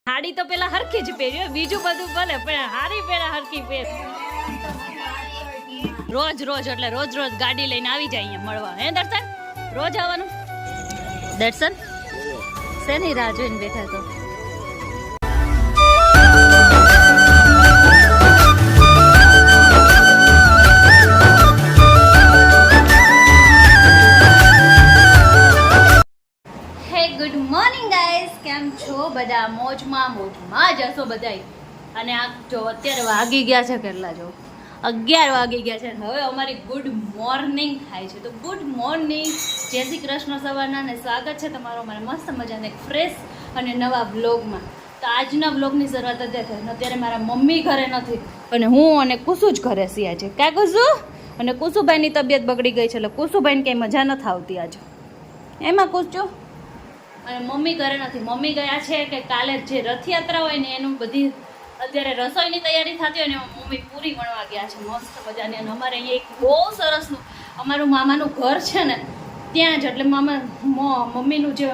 હાડી તો પેલા હરખી જ પહેર્યો, બીજું બધું ભલે પણ હારી પેલા હરખી પહેર. રોજ રોજ એટલે રોજ રોજ ગાડી લઈને આવી જાય અહીંયા મળવા. હે દર્શન, રોજ આવવાનું? દર્શન શેની રાહ જોઈને બેઠા છો? ગુડ મોર્નિંગ ગાઈસ, કેમ છો બધા? મોજમાં જ હશો બધાય. અને આ જો અત્યારે વાગી ગયા છે કેટલા, જો 11 વાગી ગયા છે. હવે અમારી ગુડ મોર્નિંગ થાય છે. તો ગુડ મોર્નિંગ, જય શ્રી કૃષ્ણ સવારના, અને સ્વાગત છે તમારો અમારા મસ્ત મજાના એક ફ્રેશ અને નવા બ્લોગમાં. તો આજના બ્લોગની શરૂઆત અત્યારે થાય. અત્યારે મારા મમ્મી ઘરે નથી અને હું અને કુસુ જ ઘરે છીએ આજે. ક્યાં કુસુ? અને કુસુભાઈની તબિયત બગડી ગઈ છે એટલે કુસુભાઈને કંઈ મજા નથી આવતી આજે. એમાં કુસુ અને મમ્મી ઘરે નથી. મમ્મી ગયા છે કે કાલે જે રથયાત્રા હોય ને એનું બધી અત્યારે રસોઈની તૈયારી થતી હોય ને મમ્મી પૂરી વણવા ગયા છે મસ્ત મજાની. અને અમારે અહીંયા એક બહુ સરસનું અમારું મામાનું ઘર છે ને ત્યાં જ, એટલે મમ્મીનું જે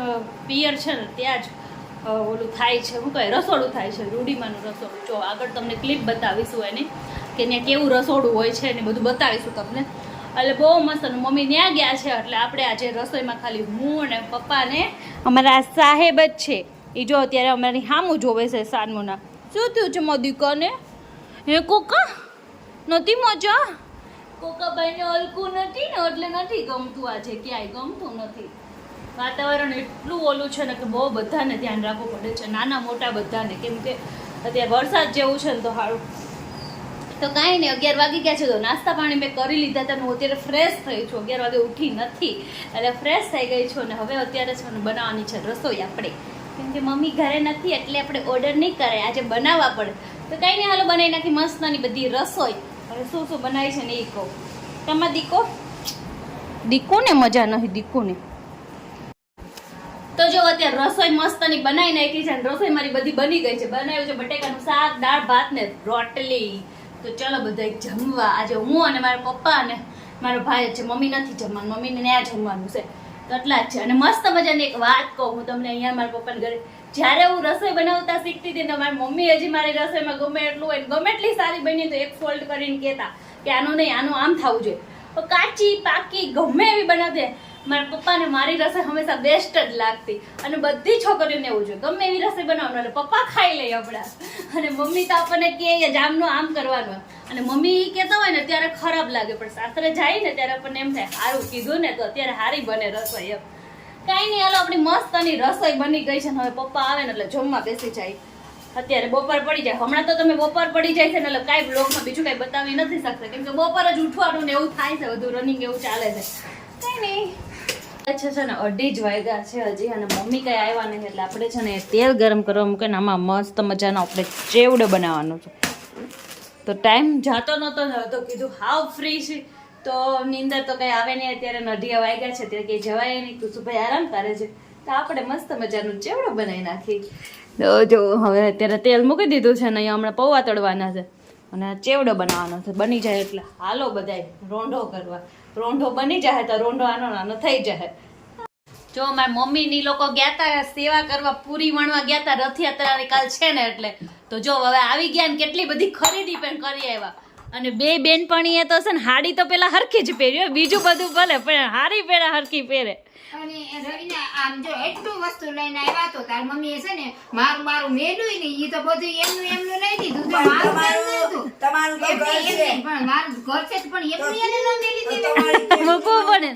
પિયર છે ને ત્યાં જ ઓલું થાય છે, શું કહે, રસોડું થાય છે, રૂડીમાનું રસોડું. જો આગળ તમને ક્લિપ બતાવીશું એની કે ત્યાં કેવું રસોડું હોય છે ને બધું બતાવીશું તમને. એટલે બહુ મસ્ત. મમ્મી ત્યાં ગયા છે એટલે આપણે આજે રસોઈમાં ખાલી હું અને પપ્પા ને અમારા સાહેબ જ છે. એ જો અત્યારે અમારી સામું જોવે છે સાનમુના. શું થયું છે મોદી કોને? હે કોકા નથી મજા? કોકાભાઈને હલકું નથી ને એટલે નથી ગમતું આજે, ક્યાંય ગમતું નથી. વાતાવરણ એટલું ઓલું છે ને કે બહુ બધાને ધ્યાન રાખવું પડે છે, નાના મોટા બધાને, કેમ કે અત્યારે વરસાદ જેવું છે ને તો સારું. તો કાંઈ નહીં, 11 વાગી ગયા છે તો નાસ્તા પાણી મેં કરી લીધા હતા. હું અત્યારે ફ્રેશ થઈ છું, 11 વાગે ઉઠી નથી એટલે ફ્રેશ થઈ ગઈ છું. અને હવે અત્યારે છે ને બનાવવાની છે રસોઈ આપણે, કેમ કે મમ્મી ઘરે નથી એટલે આપણે ઓર્ડર નહીં કરે, આજે બનાવવા પડે. તો કાંઈ નહીં, હાલો બનાવી નાખી મસ્તની બધી રસોઈ. હવે શું શું બનાવી છે ને એ કહું. તમારે દીકો ને મજા નથી દીકોને. તો જો અત્યારે રસોઈ મસ્તની બનાવી નાખી છે. રસોઈ મારી બધી બની ગઈ છે. બનાવ્યું છે બટેકાનું શાક, દાળ ભાત ને રોટલી. તો ચલો બધા જમવા. આજે હું અને મારા પપ્પા અને મારો ભાઈ જ છે. મમ્મી નથી જમવાનું, મમ્મીને ત્યાં જમવાનું છે. તો એટલા જ છે. અને મસ્ત મજાની એક વાત કહું હું તમને. અહીંયા મારા પપ્પાને ઘરે જ્યારે હું રસોઈ બનાવતા શીખતી હતી ને મારી મમ્મી હજી મારી રસોઈમાં ગમે એટલું હોય, ગમે એટલી સારી બની તો એક ફોલ્ટ કરીને કહેતા કે આનું નહીં, આનું આમ થવું જોઈએ. તો કાચી પાકી ગમે એવી બનાવતી, મારા પપ્પાને મારી રસોઈ હંમેશા બેસ્ટ જ લાગતી. અને બધી છોકરીઓને એવું જોઈએ, ગમે એવી રસોઈ બનાવવાનું એટલે પપ્પા ખાઈ લે આપણા. અને મમ્મી તો આપણને કહે જામનું આમ કરવાનું. અને મમ્મી કહેતા હોય ને ત્યારે ખરાબ લાગે, પણ સાસરે જાય ને ત્યારે આપણને એમ થાય સારું કીધું ને તો અત્યારે સારી બને રસોઈ. એમ કાંઈ નહીં, હાલો આપણી મસ્તની રસોઈ બની ગઈ છે ને હવે પપ્પા આવે ને એટલે જમવા બેસી જાય. અત્યારે બપોર પડી જાય. હમણાં તો તમે બપોર પડી જાય છે ને એટલે કાંઈ બ્લોગમાં બીજું કાંઈ બતાવી નથી શકતા, કેમ કે બપોર જ ઉઠવાનું ને એવું થાય છે, બધું રનિંગ એવું ચાલે છે. કાંઈ નહીં, અચ્છા છે ને 2:30 વાગ્યા છે હજી અને મમ્મી કઈ આવ્યા નહીં એટલે આપણે છે ને તેલ ગરમ કરવા મૂકે ને આમાં મસ્ત મજાનો આપણે ચેવડો બનાવવાનો છે. તો ટાઈમ જાતો નહોતો ને તો કીધું હાવ ફ્રી છે તો નીંદર તો કંઈ આવે નહીં. અત્યારે 9 વાગ્યા છે ત્યારે કંઈ જવાય નહીં, કુસુભાઈ આરામ કરે છે તો આપણે મસ્ત મજાનું ચેવડો બનાવી નાખી. તો જો હવે અત્યારે તેલ મૂકી દીધું છે ને અહીંયા હમણાં પૌવા તળવાના છે અને ચેવડો બનાવવાનો છે. બની જાય એટલે હાલો બધાય રોંઢો કરવા. રોંઢો બની જાય તો રોંઢો આનો નાનો થઈ જાય. જો મારા મમ્મીની લોકો ગયા હતા સેવા કરવા, પૂરી વણવા ગયા હતા, રથયાત્રાની કાલ છે ને એટલે. તો જો હવે આવી ગયા ને કેટલી બધી ખરીદી પણ કરી આવ્યા. અને બે બેનપણીએ તો છે ને હાડી તો પેલા હરખી જ પહેર્યો, બીજું બધું ભલે પણ હારી પેલા હરખી પહેરે. અને રવિના આમ જો એટલું વસ્તુ લઈને આવ્યા તો તાર મમ્મીએ છે ને મારું મેલું નહીં, ઈ તો બધું એમનું લઈ દીધું. તો તમારું તો ઘર છે પણ મારું ઘર છે પણ એમનું એને ન મેલી દીધું. મૂકવો પડે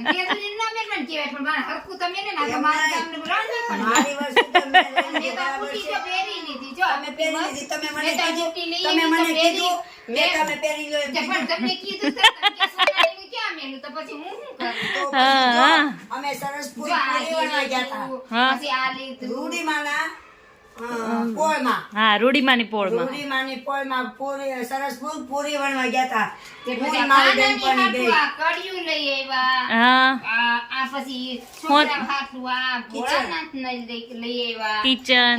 કેદું ન મેલવાનું કહેવાય પણ મારા હરકું તમે ને ના મારું કામ ને રાંધે પણ મારી વસ્તુ તમે મેં તો કુટી તો પહેરી લીધી. જો અમે પહેરી લીધી, તમે મને કીધું, તમે મને કીધું મેં તમે પહેરી લો પણ તમને કીધું તમે કે સોનાની ક્યાં મેલું તો પછી હું શું કરું. અમે સરસ પૂરી વણવા ગયા હતા. પછી આ લીધું રૂડીમાના પોળમાં. હા, રૂડીમાની પોળમાં. રૂડીમાની પોળમાં પૂરી સરસ પૂરી વણવા ગયા હતા. તે પછી મારી બેનપણી બે કડિયું લઈ આવ્યા. હા, આ પછી છોકરા હાથું આ ભોળાનાથ લઈ આવ્યા. કિચન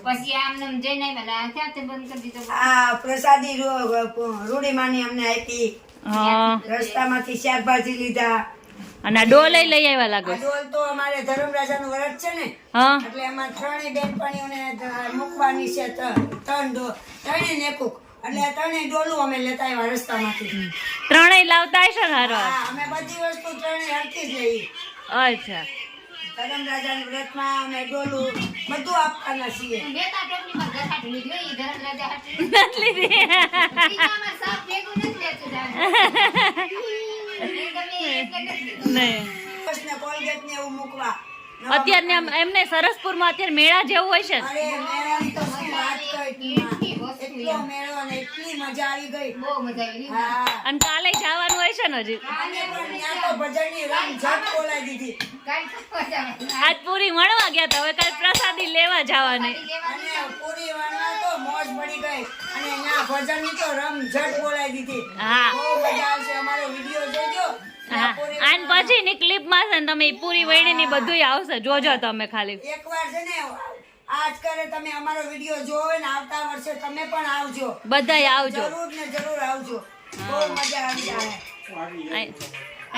પછી આમને જઈને આવ્યા. ક્યાં તે બંધ કરી દીધો. આ પ્રસાદી રૂડીમાની અમને આપી. રસ્તામાંથી શાકભાજી લીધા અને આ ડોલ લઈ આવ્યા લાગો. આ ડોલ તો અમારે ધર્મરાજાનું વ્રત છે ને, હા એટલે એમાં ત્રણેય બેનપણીઓને મૂકવાની છે. ત્રણેય નેકુક એટલે ત્રણેય ડોલું અમે લેતા આવ્યા રસ્તામાંથી. ત્રણેય લાવતા હશો ને હારો? હા, અમે બધી વસ્તુ ત્રણેય હરખી જ લઈએ. અચ્છા. ધર્મરાજાના વ્રતમાં અમે ડોલું બધું આપવાના છીએ. બેટા ટોપલીમાં ગસાટ લીધો, ઈ ધર્મરાજા હાટુ. નથી લીધી. ઈ તો અમારે સાપ ભેગું નથી લેતું જાણે. ઈ ગમે એટલે નથી લીધું. નહીં બસને કોલગેટ ને એવું મૂકવા. અત્યારને એમને સરસપુરમાં અત્યારે મેળા જેવું હોય છે. અરે મેળાની તો શું વાત કરી. કેટલી વસ્તુ એટલો મેળો અને એટલી મજા આવી ગઈ. બહુ મજા આવી. હા, અને કાલે જવાનું હોય છે ને હજી. અને પણ ત્યાં તો ભજનની રમઝટ બોલાવી દીધી. કાલ તો મજા આવે. આજ પૂરી વણવા ગયા હતા, હવે કાલે પ્રસાદી લેવા જવાની. અને પૂરી વણવા તો મોજ પડી ગઈ અને ત્યાં ભજનની તો રમઝટ બોલાવી દીધી. હા. બહુ મજા આવશે. અમારો વિડિયો જોજો. હા, આન પછીની ક્લિપમાં છે ને તમે ઈ પૂરી વૈણીની બધુંય આવશે, જોજો તમે ખાલી. એકવાર છે ને આજ કરે તમે અમારો વિડિયો જોવો ને આવતા વર્ષે તમે પણ આવજો. બધાય આવજો. જરૂર ને જરૂર આવજો. બહુ મજા આવી જાય.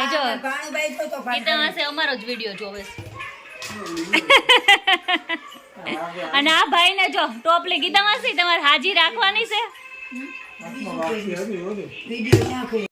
એ જો ભાણુભાઈ તો ગીતા માસે અમારો જ વિડિયો જોવે છે. અને આ ભાઈને જો ટોપલી ગીતા માસી તમારે હાજી રાખવાની છે. વિડિયો ક્યાં કરી?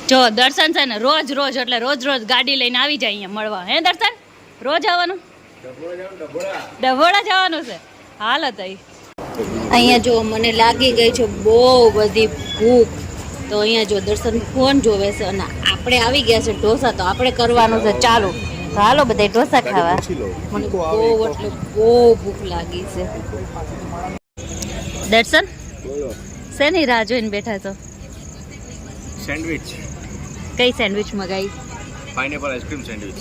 જો દર્શન છે ને રોજ એટલે રોજ ગાડી લઈને આવી જાય અહીંયા મળવા. હે દર્શન, રોજ આવવાનું? ડભોળા જવાનું છે. હાલ તઈ અહીંયા જો મને લાગી ગઈ છે બહુ બધી ભૂખ. તો અહીંયા જો દર્શન ફોન જોવે છે અને આપણે આવી ગયા છે ઢોસા, તો આપણે કરવાનું છે ચાલુ. તો હાલો બધા ઢોસા ખાવા. મને બહુ એટલે બહુ ભૂખ લાગી છે. દર્શન શેની રાહ જોઈને બેઠા છો? સેન્ડવિચ. કઈ સેન્ડવિચ મગાઈ? Pineapple ice cream sandwich.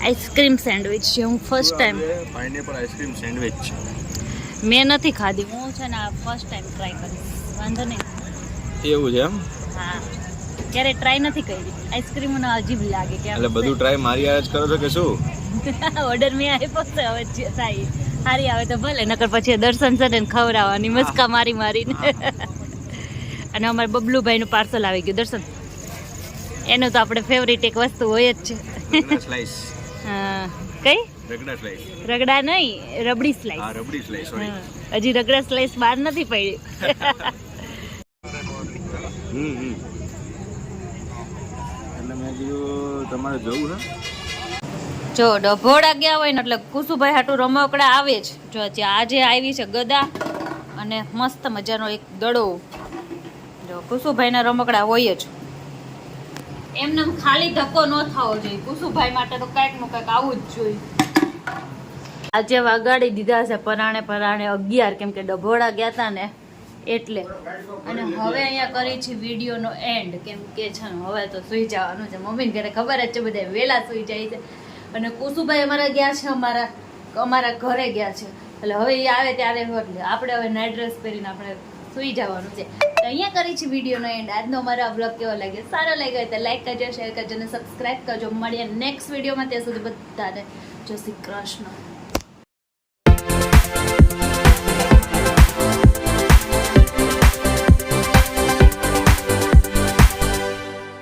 Ice cream sandwich છે. હું first time pineapple ice cream sandwich મેં નથી ખાધી. હું છે ને આ ફર્સ્ટ ટાઈમ ટ્રાય કરીશ. વાંધો નહીં. એવું છે એમ? હા, ક્યારે ટ્રાય નથી કરી. આઈસ્ક્રીમ નો અજીબ લાગે કે એટલે બધું ટ્રાય મારી આ જ કરો છો કે શું? ઓર્ડર મેં આપ્યો છે, હવે જે થાય સારી આવે તો ભલે, નકર પછી દર્શન છે ને ખવડાવવાની મસ્કા મારી મારીને. અને અમારે બબલુભાઈ નું પાર્સલ આવી ગયું. દર્શન એનું તો આપણે ફેવરિટ એક વસ્તુ હોય જ છે. રગડા સ્લાઈસ. હા, કઈ રગડા સ્લાઈસ. રગડા નહીં, રબડી સ્લાઈસ. હા, રબડી સ્લાઈસ. સોરી. હજી રગડા સ્લાઈસ બહાર નથી પડી. એટલે મેં કીધું તમારે જવું છે. જો ડભોડા ગયા હોય ને એટલે કુસુભાઈ હાટું રમકડા આવે જ. જો આજે આવી છે ગદા અને મસ્ત મજાનો એક દડો. જો કુસુભાઈના રમકડા હોય જ. એમને ખાલી ધક્કો ન થવો જોઈએ. કુસુભાઈ માટે તો કંઈક નું કંઈક આવું જ જોઈએ. આજે વગાડી દીધા છે પરાણે 11, કેમ કે ડભોડા ગયા હતા ને એટલે. અને હવે અહીંયા કરી છે વિડીયોનો એન્ડ, કેમ કે છે ને હવે તો સુઈ જવાનું છે. મમ્મીને ઘરે ખબર જ છે બધા વહેલા સુઈ જાય છે. અને કુસુભાઈ અમારા ગયા છે અમારા ઘરે ગયા છે, એટલે હવે એ આવે ત્યારે એટલે આપણે હવે નાઇટ ડ્રેસ પહેરીને આપણે સુઈ જવાનું છે. તો અહીંયા કરી છે વિડીયોનો એન્ડ. આજનો અમારા બ્લોગ કેવો લાગ્યો, સારો લાગ્યો તો લાઈક કરજો, શેર કરજો અને સબસ્ક્રાઈબ કરજો. મળીએ નેક્સ્ટ વિડીયોમાં. ત્યાં સુધી બધાને જય શ્રી કૃષ્ણ.